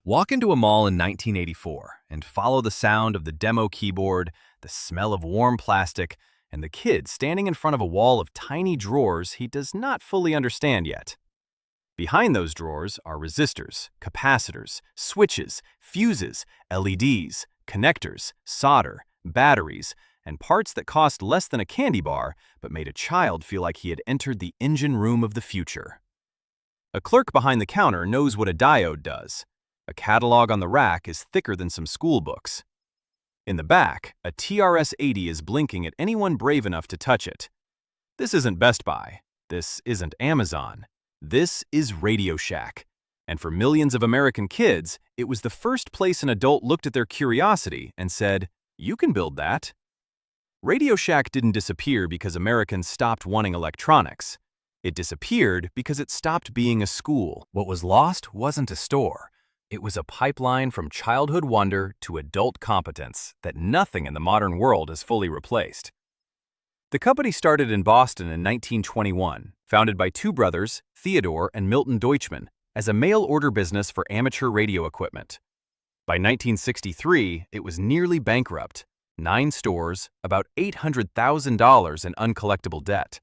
Walk into a mall in 1984 and follow the sound of the demo keyboard, the smell of warm plastic, and the kid standing in front of a wall of tiny drawers he does not fully understand yet. Behind those drawers are resistors, capacitors, switches, fuses, LEDs, connectors, solder, batteries, and parts that cost less than a candy bar but made a child feel like he had entered the engine room of the future. A clerk behind the counter knows what a diode does. A catalog on the rack is thicker than some school books. In the back, a TRS-80 is blinking at anyone brave enough to touch it. This isn't Best Buy. This isn't Amazon. This is RadioShack. And for millions of American kids, it was the first place an adult looked at their curiosity and said, "You can build that." RadioShack didn't disappear because Americans stopped wanting electronics. It disappeared because it stopped being a school. What was lost wasn't a store. It was a pipeline from childhood wonder to adult competence that nothing in the modern world has fully replaced. The company started in Boston in 1921, founded by two brothers, Theodore and Milton Deutschman, as a mail-order business for amateur radio equipment. By 1963, it was nearly bankrupt, 9 stores, about $800,000 in uncollectible debt.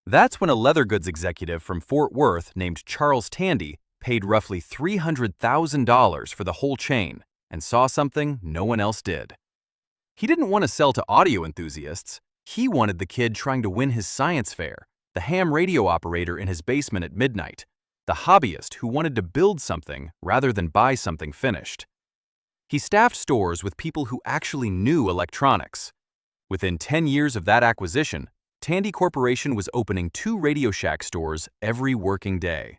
That's when a leather goods executive from Fort Worth named Charles Tandy paid roughly $300,000 for the whole chain and saw something no one else did. He didn't want to sell to audio enthusiasts. He wanted the kid trying to win his science fair, the ham radio operator in his basement at midnight, the hobbyist who wanted to build something rather than buy something finished. He staffed stores with people who actually knew electronics. Within 10 years of that acquisition, Tandy Corporation was opening 2 RadioShack stores every working day.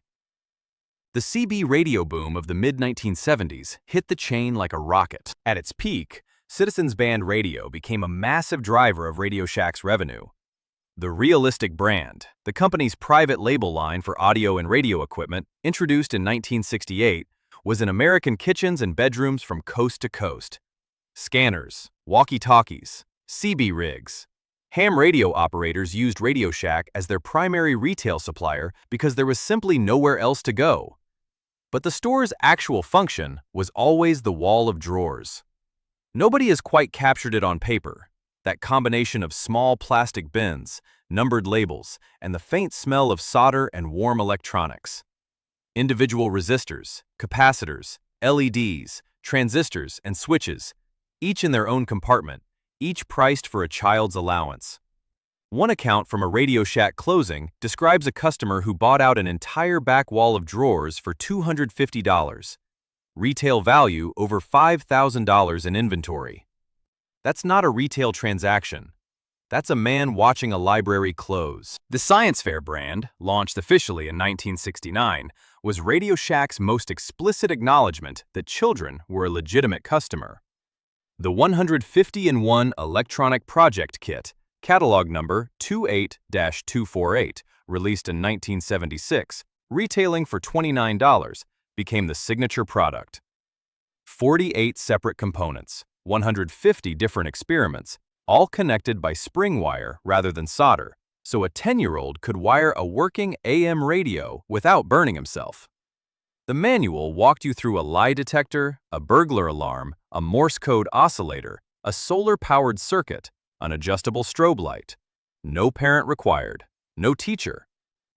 The CB radio boom of the mid-1970s hit the chain like a rocket. At its peak, Citizens Band Radio became a massive driver of RadioShack's revenue. The Realistic brand, the company's private label line for audio and radio equipment, introduced in 1968, was in American kitchens and bedrooms from coast to coast. Scanners, walkie-talkies, CB rigs. Ham radio operators used RadioShack as their primary retail supplier because there was simply nowhere else to go. But the store's actual function was always the wall of drawers. Nobody has quite captured it on paper, that combination of small plastic bins, numbered labels, and the faint smell of solder and warm electronics. Individual resistors, capacitors, LEDs, transistors, and switches, each in their own compartment, each priced for a child's allowance. One account from a RadioShack closing describes a customer who bought out an entire back wall of drawers for $250. Retail value over $5,000 in inventory. That's not a retail transaction. That's a man watching a library close. The Science Fair brand, launched officially in 1969, was RadioShack's most explicit acknowledgement that children were a legitimate customer. The 150-in-1 Electronic Project Kit, catalog number 28-248, released in 1976, retailing for $29, became the signature product. 48 separate components, 150 different experiments, all connected by spring wire rather than solder, so a 10-year-old could wire a working AM radio without burning himself. The manual walked you through a lie detector, a burglar alarm, a Morse code oscillator, a solar-powered circuit, an adjustable strobe light. No parent required, no teacher,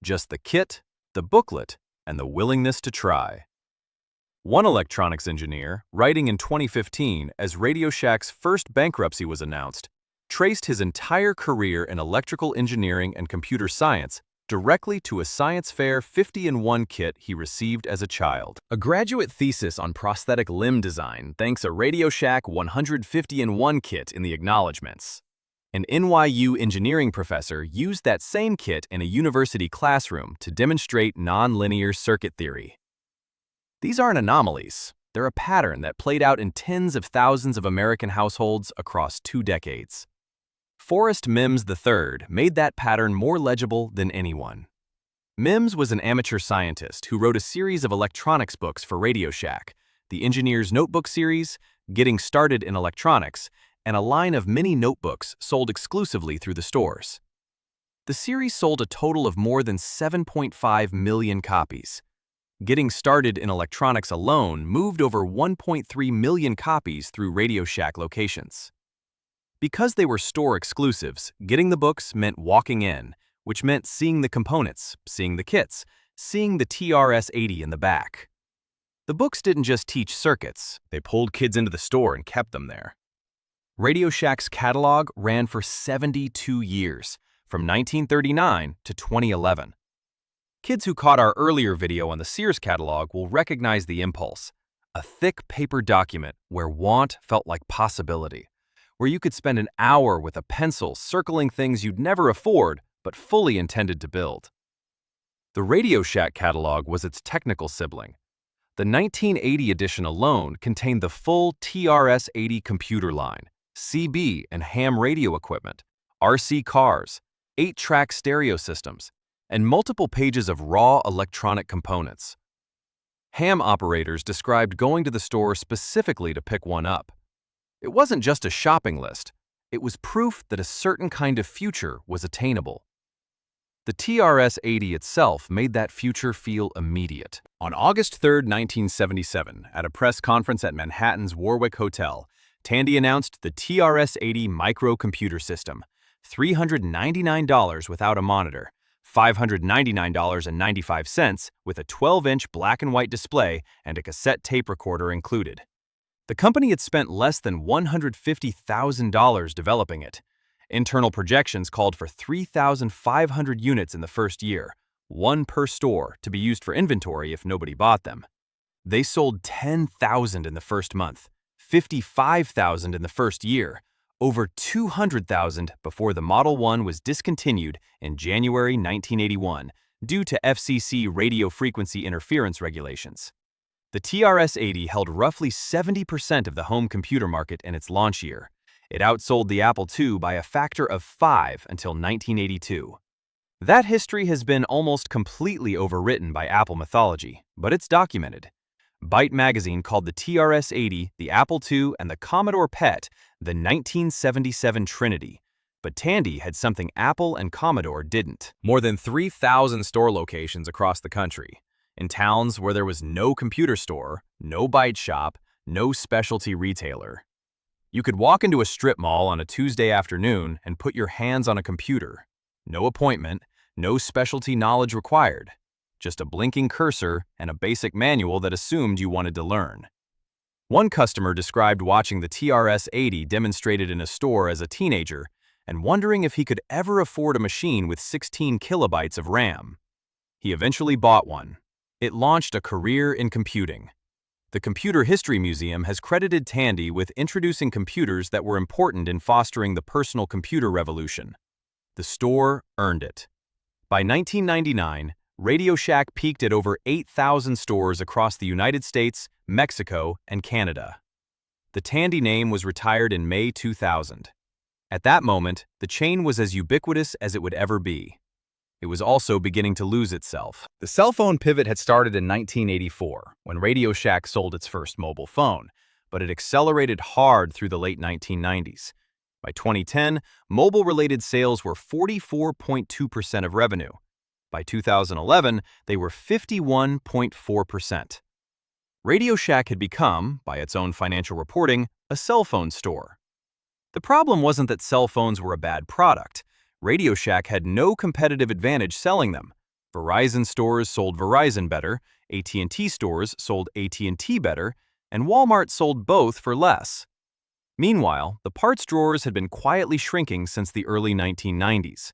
just the kit, the booklet, and the willingness to try. One electronics engineer, writing in 2015 as RadioShack's first bankruptcy was announced, traced his entire career in electrical engineering and computer science directly to a science fair 50-in-1 kit he received as a child. A graduate thesis on prosthetic limb design thanks a RadioShack 150-in-1 kit in the acknowledgments. An NYU engineering professor used that same kit in a university classroom to demonstrate nonlinear circuit theory. These aren't anomalies. They're a pattern that played out in tens of thousands of American households across 2 decades. Forrest Mims III made that pattern more legible than anyone. Mims was an amateur scientist who wrote a series of electronics books for RadioShack, the Engineer's Notebook series, Getting Started in Electronics, and a line of mini notebooks sold exclusively through the stores. The series sold a total of more than 7.5 million copies. Getting started in electronics alone moved over 1.3 million copies through RadioShack locations. Because they were store exclusives, getting the books meant walking in, which meant seeing the components, seeing the kits, seeing the TRS-80 in the back. The books didn't just teach circuits, they pulled kids into the store and kept them there. RadioShack's catalog ran for 72 years, from 1939 to 2011. Kids who caught our earlier video on the Sears catalog will recognize the impulse, a thick paper document where want felt like possibility, where you could spend an hour with a pencil circling things you'd never afford but fully intended to build. The RadioShack catalog was its technical sibling. The 1980 edition alone contained the full TRS-80 computer line, CB and ham radio equipment, RC cars, 8-track stereo systems, and multiple pages of raw electronic components. Ham operators described going to the store specifically to pick one up. It wasn't just a shopping list, it was proof that a certain kind of future was attainable. The TRS-80 itself made that future feel immediate. On August 3, 1977, at a press conference at Manhattan's Warwick Hotel, Tandy announced the TRS-80 microcomputer system, $399 without a monitor, $599.95 with a 12-inch black and white display and a cassette tape recorder included. The company had spent less than $150,000 developing it. Internal projections called for 3,500 units in the first year, one per store, to be used for inventory if nobody bought them. They sold 10,000 in the first month, 55,000 in the first year, over 200,000 before the Model 1 was discontinued in January 1981 due to FCC radio frequency interference regulations. The TRS-80 held roughly 70% of the home computer market in its launch year. It outsold the Apple II by a factor of 5 until 1982. That history has been almost completely overwritten by Apple mythology, but it's documented. Byte magazine called the TRS-80, the Apple II, and the Commodore PET the 1977 Trinity. But Tandy had something Apple and Commodore didn't. More than 3,000 store locations across the country, in towns where there was no computer store, no byte shop, no specialty retailer. You could walk into a strip mall on a Tuesday afternoon and put your hands on a computer. No appointment, no specialty knowledge required. Just a blinking cursor and a basic manual that assumed you wanted to learn. One customer described watching the TRS-80 demonstrated in a store as a teenager and wondering if he could ever afford a machine with 16 kilobytes of RAM. He eventually bought one. It launched a career in computing. The Computer History Museum has credited Tandy with introducing computers that were important in fostering the personal computer revolution. The store earned it. By 1999, RadioShack peaked at over 8,000 stores across the United States, Mexico, and Canada. The Tandy name was retired in May 2000. At that moment, the chain was as ubiquitous as it would ever be. It was also beginning to lose itself. The cell phone pivot had started in 1984, when RadioShack sold its first mobile phone, but it accelerated hard through the late 1990s. By 2010, mobile-related sales were 44.2% of revenue. By 2011, they were 51.4%. RadioShack had become, by its own financial reporting, a cell phone store. The problem wasn't that cell phones were a bad product. RadioShack had no competitive advantage selling them. Verizon stores sold Verizon better, AT&T stores sold AT&T better, and Walmart sold both for less. Meanwhile, the parts drawers had been quietly shrinking since the early 1990s.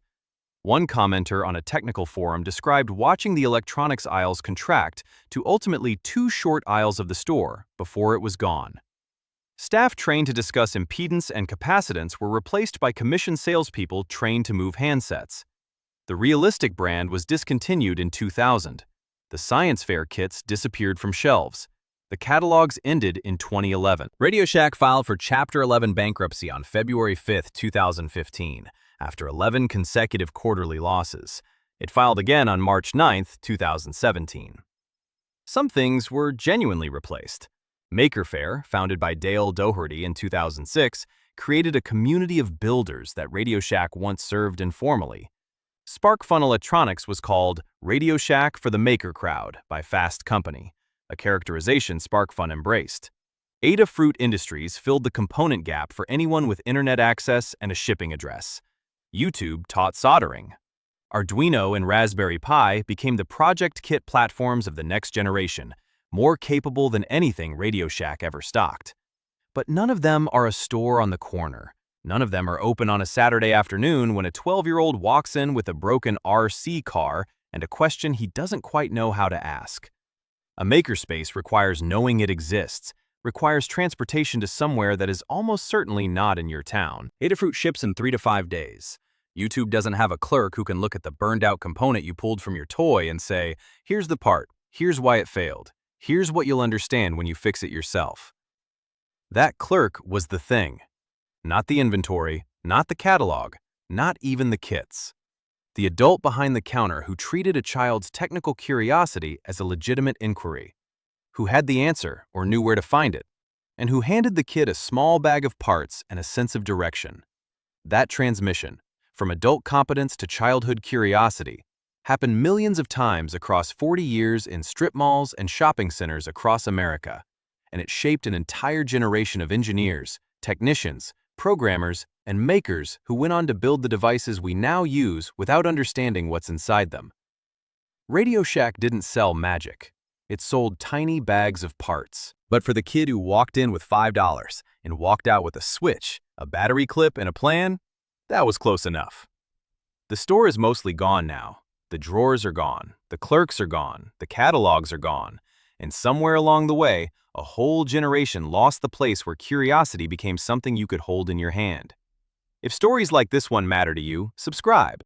One commenter on a technical forum described watching the electronics aisles contract to ultimately 2 short aisles of the store before it was gone. Staff trained to discuss impedance and capacitance were replaced by commissioned salespeople trained to move handsets. The Realistic brand was discontinued in 2000. The science fair kits disappeared from shelves. The catalogs ended in 2011. RadioShack filed for Chapter 11 bankruptcy on February 5, 2015, after 11 consecutive quarterly losses. It filed again on March 9, 2017. Some things were genuinely replaced. Maker Faire, founded by Dale Doherty in 2006, created a community of builders that RadioShack once served informally. SparkFun Electronics was called RadioShack for the Maker Crowd by Fast Company, a characterization SparkFun embraced. Adafruit Industries filled the component gap for anyone with internet access and a shipping address. YouTube taught soldering. Arduino and Raspberry Pi became the project kit platforms of the next generation, more capable than anything RadioShack ever stocked. But none of them are a store on the corner. None of them are open on a Saturday afternoon when a 12-year-old walks in with a broken RC car and a question he doesn't quite know how to ask. A makerspace requires knowing it exists, requires transportation to somewhere that is almost certainly not in your town. Adafruit ships in 3 to 5 days. YouTube doesn't have a clerk who can look at the burned-out component you pulled from your toy and say, here's the part, here's why it failed, here's what you'll understand when you fix it yourself. That clerk was the thing. Not the inventory, not the catalog, not even the kits. The adult behind the counter who treated a child's technical curiosity as a legitimate inquiry, who had the answer or knew where to find it, and who handed the kid a small bag of parts and a sense of direction. That transmission, from adult competence to childhood curiosity, happened millions of times across 40 years in strip malls and shopping centers across America, and it shaped an entire generation of engineers, technicians, programmers, and makers who went on to build the devices we now use without understanding what's inside them. RadioShack didn't sell magic. It sold tiny bags of parts. But for the kid who walked in with $5 and walked out with a switch, a battery clip, and a plan, that was close enough. The store is mostly gone now. The drawers are gone, the clerks are gone, the catalogs are gone, and somewhere along the way, a whole generation lost the place where curiosity became something you could hold in your hand. If stories like this one matter to you, subscribe.